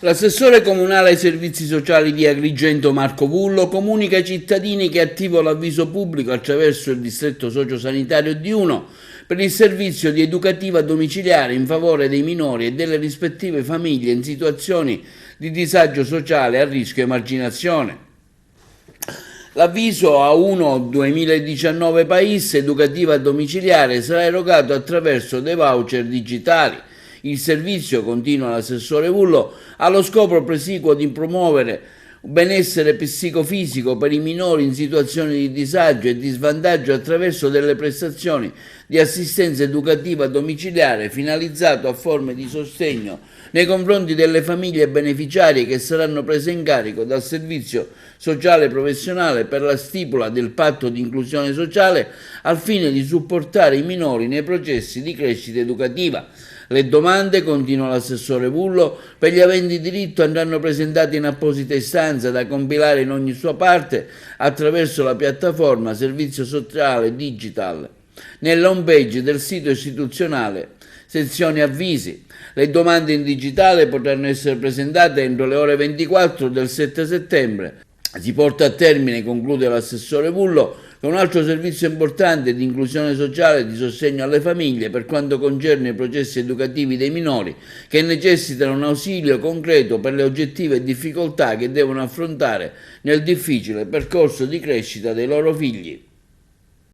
L'assessore comunale ai servizi sociali di Agrigento Marco Vullo comunica ai cittadini che è attivo l'avviso pubblico attraverso il distretto sociosanitario di Uno per il servizio di educativa domiciliare in favore dei minori e delle rispettive famiglie in situazioni di disagio sociale a rischio emarginazione. L'avviso A1 2019 País educativa domiciliare sarà erogato attraverso dei voucher digitali. Il servizio, continua l'assessore Vullo, ha lo scopo presicuo di promuovere benessere psicofisico per i minori in situazioni di disagio e di svantaggio attraverso delle prestazioni di assistenza educativa domiciliare finalizzato a forme di sostegno nei confronti delle famiglie beneficiarie che saranno prese in carico dal servizio sociale professionale per la stipula del patto di inclusione sociale al fine di supportare i minori nei processi di crescita educativa. Le domande, continua l'assessore Vullo, per gli aventi diritto andranno presentate in apposita istanza da compilare in ogni sua parte attraverso la piattaforma Servizio Sociale Digital nell'home page del sito istituzionale, sezione avvisi. Le domande in digitale potranno essere presentate entro le ore 24 del 7 settembre. Si porta a termine, conclude l'assessore Vullo, con un altro servizio importante di inclusione sociale e di sostegno alle famiglie per quanto concerne i processi educativi dei minori che necessitano un ausilio concreto per le oggettive difficoltà che devono affrontare nel difficile percorso di crescita dei loro figli.